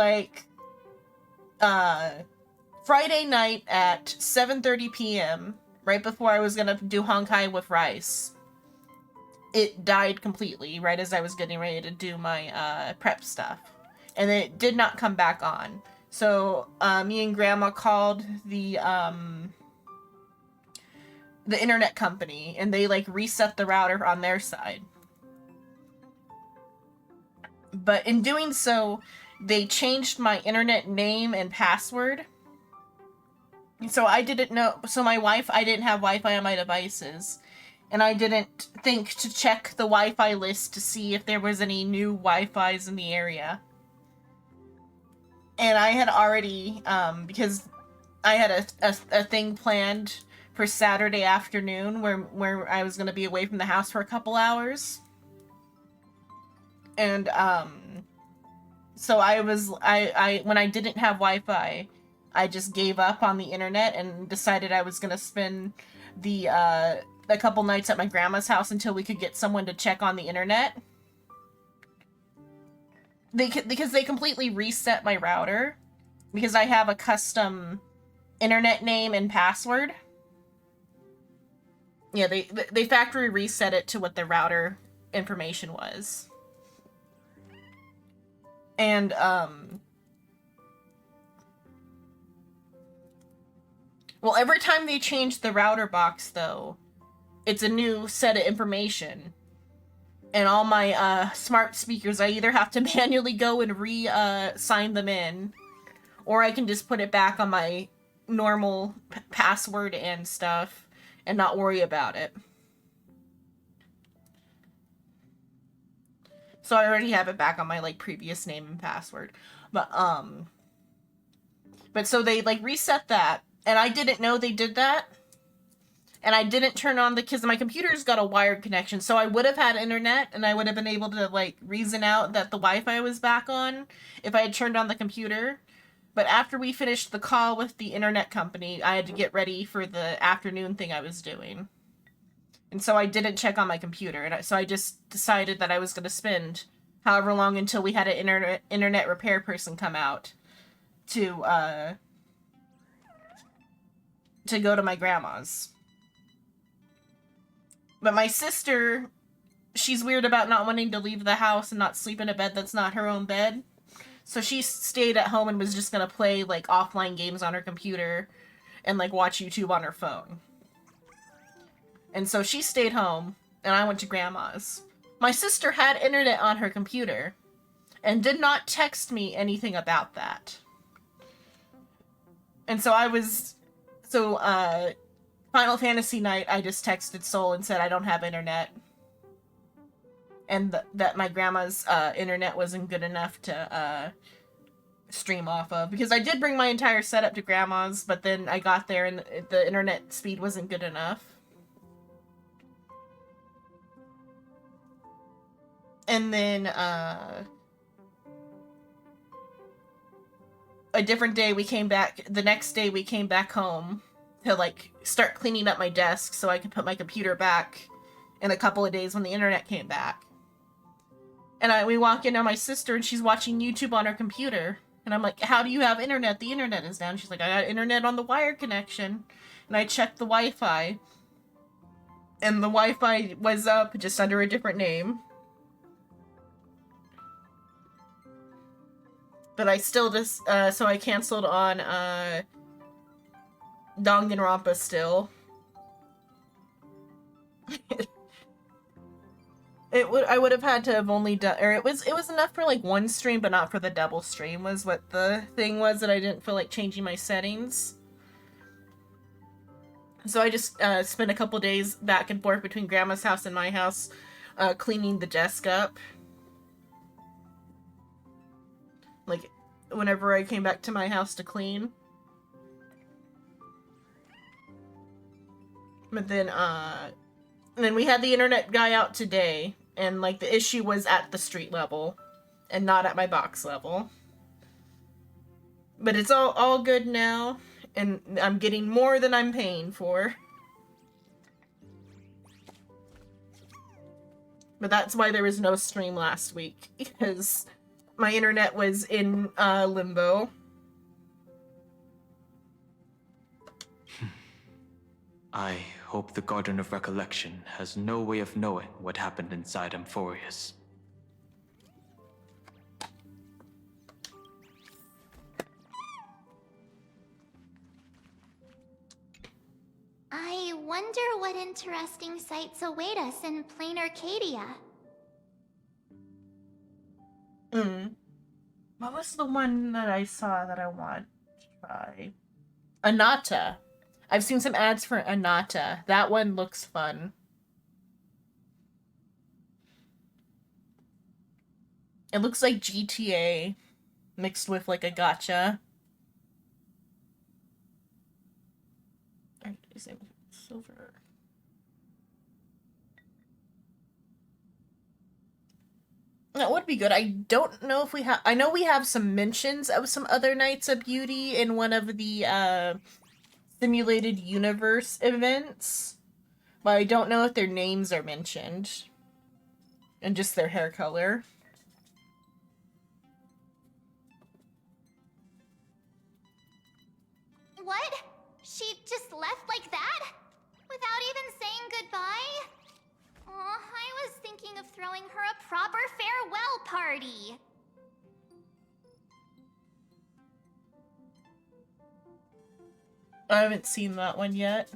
Friday night at 7:30 p.m., right before I was gonna do Honkai with Rice, it died completely right as I was getting ready to do my prep stuff, and it did not come back on. So me and Grandma called the internet company, and they reset the router on their side. But in doing so, they changed my internet name and password. So I didn't know. So I didn't have Wi-Fi on my devices, and I didn't think to check the Wi-Fi list to see if there was any new Wi-Fis in the area. And I had already, because I had a thing planned for Saturday afternoon where I was going to be away from the house for a couple hours. And, so when I didn't have Wi-Fi, I just gave up on the internet and decided I was going to spend a couple nights at my grandma's house until we could get someone to check on the internet. Because they completely reset my router, because I have a custom internet name and password. Yeah, they factory reset it to what the router information was. And well, every time they change the router box, though, it's a new set of information. And all my smart speakers, I either have to manually go and sign them in, or I can just put it back on my normal password and stuff and not worry about it. So I already have it back on my previous name and password. But so they reset that, and I didn't know they did that. And I didn't turn on because my computer's got a wired connection, so I would have had internet, and I would have been able to, like, reason out that the Wi-Fi was back on if I had turned on the computer. But after we finished the call with the internet company, I had to get ready for the afternoon thing I was doing. And so I didn't check on my computer, and so I just decided that I was going to spend however long until we had an internet repair person come out to go to my grandma's. But my sister, she's weird about not wanting to leave the house and not sleep in a bed that's not her own bed. So she stayed at home and was just gonna play, like, offline games on her computer and, like, watch YouTube on her phone. And so she stayed home, and I went to grandma's. My sister had internet on her computer and did not text me anything about that. And so Final Fantasy night, I just texted Sol and said I don't have internet. And that my grandma's internet wasn't good enough to stream off of. Because I did bring my entire setup to grandma's, but then I got there and the internet speed wasn't good enough. And then, a different day the next day we came back home to, like, start cleaning up my desk so I could put my computer back in a couple of days when the internet came back. And we walk in on my sister and she's watching YouTube on her computer. And I'm like, how do you have internet? The internet is down. She's like, I got internet on the wired connection. And I checked the Wi-Fi. And the Wi-Fi was up just under a different name. But I still just, so I canceled on, Danganronpa still. I would have had to have only done, or it was enough for, like, one stream, but not for the double stream, was what the thing was, that I didn't feel like changing my settings. So I just, spent a couple days back and forth between Grandma's house and my house, cleaning the desk up. Like, whenever I came back to my house to clean. But then, and then we had the internet guy out today, and, like, the issue was at the street level, and not at my box level. But it's all good now, and I'm getting more than I'm paying for. But that's why there was no stream last week, because my internet was in limbo. I hope the Garden of Recollection has no way of knowing what happened inside Amphorius. I wonder what interesting sights await us in Plain Arcadia. What was the one that I saw that I want to try? Anata. I've seen some ads for Anata. That one looks fun. It looks like GTA mixed with, like, a gacha. Is it silver? That would be good. I don't know if we have... I know we have some mentions of some other Nights of Beauty in one of the, Simulated Universe events. But I don't know if their names are mentioned. And just their hair color. What? She just left like that? Without even saying goodbye? Aw, I was thinking of throwing her a proper farewell party. I haven't seen that one yet.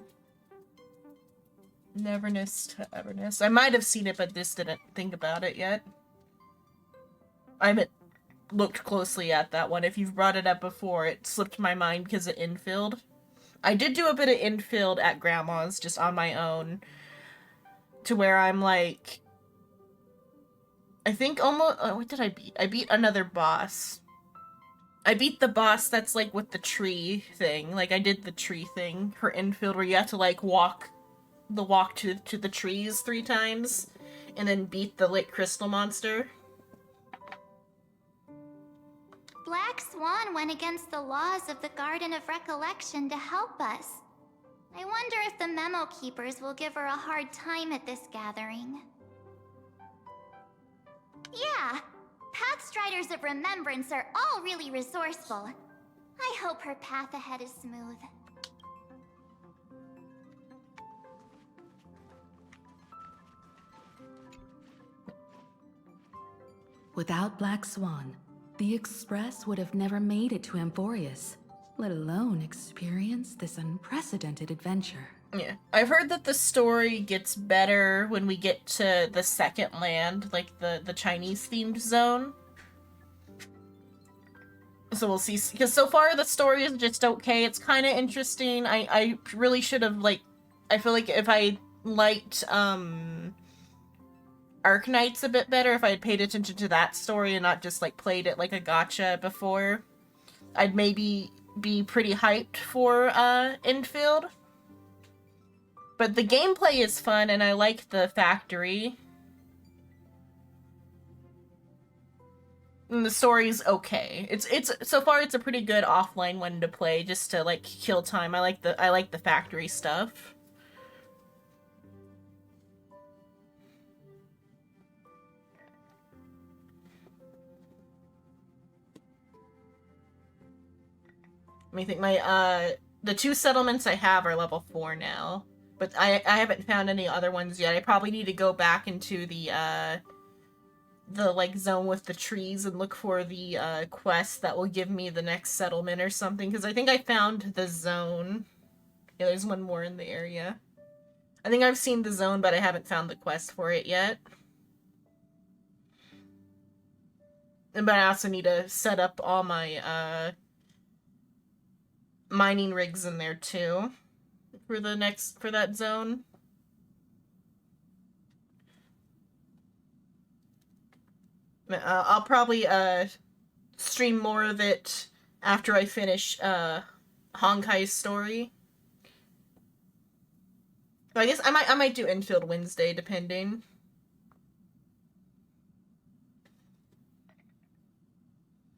Neverness to Everness. I might have seen it, but just didn't think about it yet. I haven't looked closely at that one. If you've brought it up before, it slipped my mind because it infilled. I did do a bit of infilled at Grandma's, just on my own. To where I'm like... I think almost... what did I beat? I beat another boss. I beat the boss that's, like, with the tree thing. Like, I did the tree thing for infield where you have to, like, walk the walk to the trees 3 times, and then beat the lit crystal monster. Black Swan went against the laws of the Garden of Recollection to help us. I wonder if the Memo Keepers will give her a hard time at this gathering. Yeah, Pathstriders of Remembrance are all really resourceful. I hope her path ahead is smooth. Without Black Swan, the Express would have never made it to Amphorius, let alone experience this unprecedented adventure. Yeah. I've heard that the story gets better when we get to the second land, like the Chinese-themed zone. So we'll see, because so far the story is just okay. It's kind of interesting. I really should have, like, I feel like if I liked, Arknights a bit better, if I had paid attention to that story and not just, like, played it like a gacha before, I'd maybe be pretty hyped for, Infield. But the gameplay is fun, and I like the factory. And the story's okay. It's so far it's a pretty good offline one to play, just to, like, kill time. I like the factory stuff. Let me think. My the 2 settlements I have are level 4 now, but I haven't found any other ones yet. I probably need to go back into the like zone with the trees and look for the quest that will give me the next settlement or something, because I think I found the zone. Yeah, there's one more in the area. I think I've seen the zone, but I haven't found the quest for it yet. But I also need to set up all my mining rigs in there too for that zone. I'll probably stream more of it after I finish Honkai's story. But I guess I might do Infield Wednesday, depending.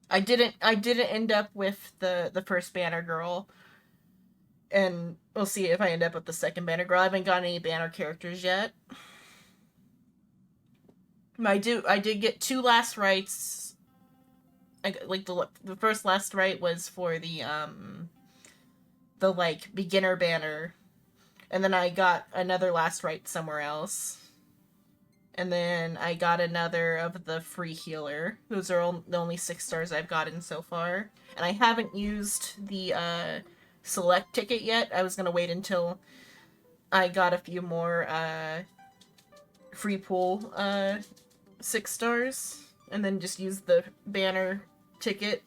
I didn't end up with the first Banner Girl, and we'll see if I end up with the second Banner Girl. I haven't got any Banner characters yet. I did get 2 last rites. Like the first last rite was for the like beginner banner, and then I got another last rite somewhere else, and then I got another of the free healer. Those are the only 6 stars I've gotten so far, and I haven't used the select ticket yet. I was gonna wait until I got a few more free pool 6 stars, and then just use the banner ticket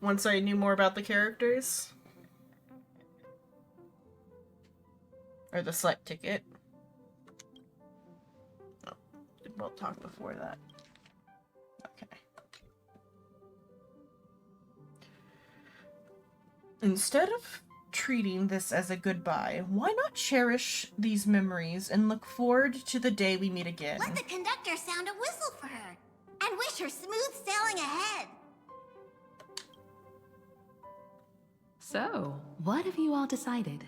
once I knew more about the characters. Or the select ticket. Oh, we'll talk before that. Okay. Instead of treating this as a goodbye, why not cherish these memories and look forward to the day we meet again? Let the conductor sound a whistle for her, and wish her smooth sailing ahead. So, what have you all decided?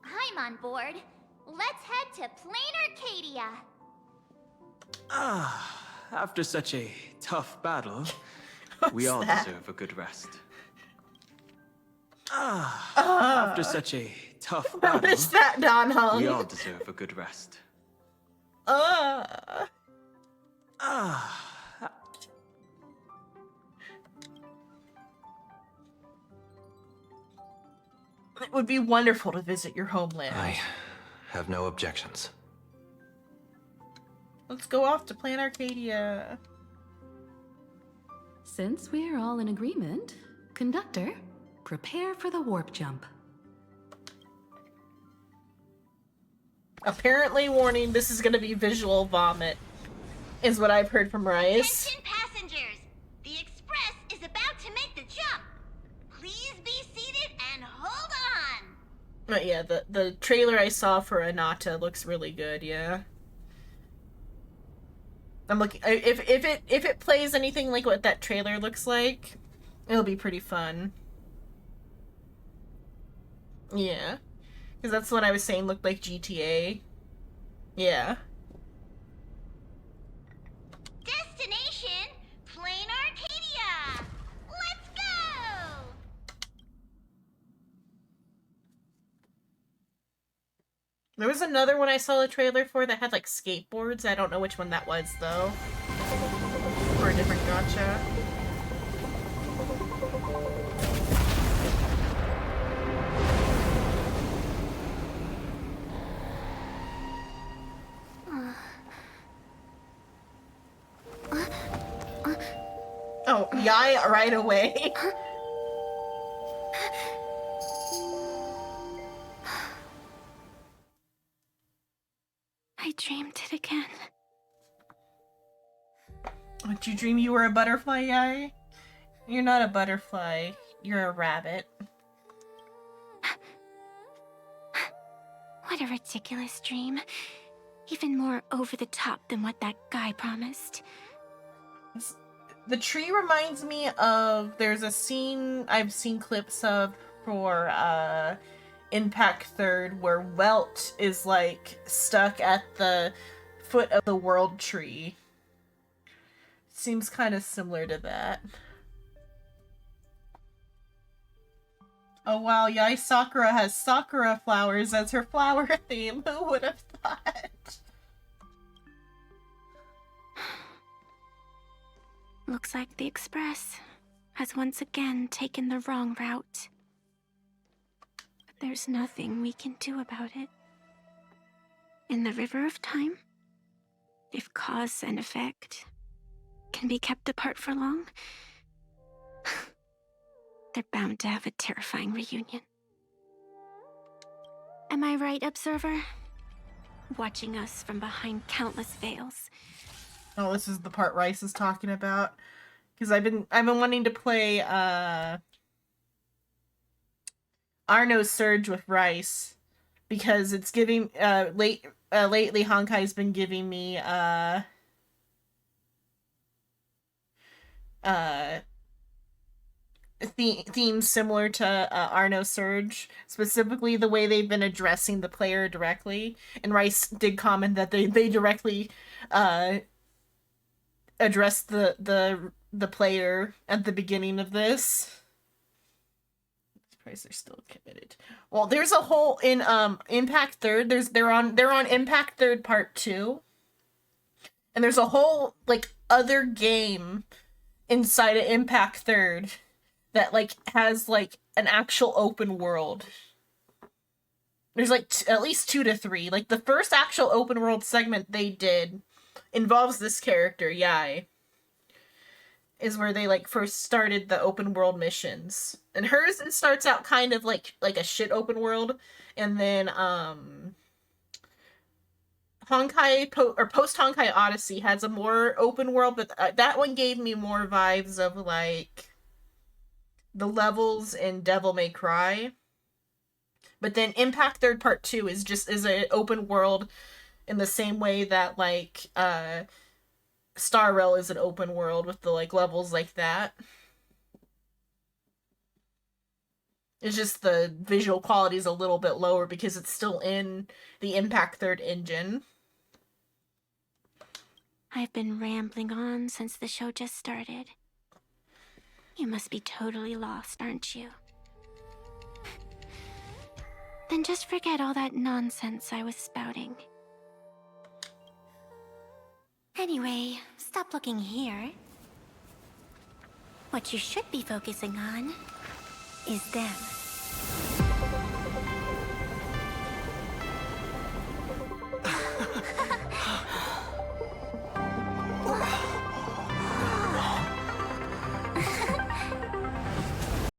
I'm on board. Let's head to Plain Arcadia. After such a tough battle, we all deserve a good rest. After such a tough battle, What is that, Don Hong? we all deserve a good rest. It would be wonderful to visit your homeland. I have no objections. Let's go off to Plain Arcadia. Since we're all in agreement, Conductor, prepare for the warp jump. Apparently, warning, this is gonna be visual vomit, is what I've heard from Rice. Attention passengers! The express is about to make the jump. Please be seated and hold on. But yeah, the trailer I saw for Anata looks really good. Yeah. I'm looking if it plays anything like what that trailer looks like, it'll be pretty fun. Yeah, because that's what I was saying looked like GTA. Yeah. Destination Plain Arcadia. Let's go. There was another one I saw the trailer for that had like skateboards. I don't know which one that was though. For a different gacha. Oh, Yai right away. I dreamed it again. Did you dream you were a butterfly, Yai? You're not a butterfly. You're a rabbit. What a ridiculous dream. Even more over the top than what that guy promised. The tree reminds me of, there's a scene I've seen clips of for Impact Third where Welt is like stuck at the foot of the world tree. Seems kind of similar to that. Oh wow, Yai Sakura has sakura flowers as her flower theme. Who would have thought? Looks like the Express has once again taken the wrong route. But there's nothing we can do about it. In the River of Time, if cause and effect can be kept apart for long, they're bound to have a terrifying reunion. Am I right, Observer? Watching us from behind countless veils. Oh, this is the part Rice is talking about. Because I've been wanting to play Arno's Surge with Rice. Because it's giving lately Honkai's been giving me themes similar to Arno Surge, specifically the way they've been addressing the player directly. And Rice did comment that they directly address the player at the beginning of this. Surprised they're still committed. Well, there's a whole in Impact Third. They're on Impact Third Part 2. And there's a whole like other game inside of Impact Third that like has like an actual open world. There's like at least 2 to 3. Like the first actual open world segment they did involves this character, Yai. Is where they like first started the open world missions. And hers, it starts out kind of like a shit open world, and then Honkai post Honkai Odyssey has a more open world, but that one gave me more vibes of like the levels in Devil May Cry. But then Impact Third Part 2 is an open world in the same way that like Star Rail is an open world with the like levels like that. It's just the visual quality is a little bit lower because it's still in the Impact Third engine. I've been rambling on since the show just started. You must be totally lost, aren't you? Then just forget all that nonsense I was spouting. Anyway, stop looking here. What you should be focusing on is them.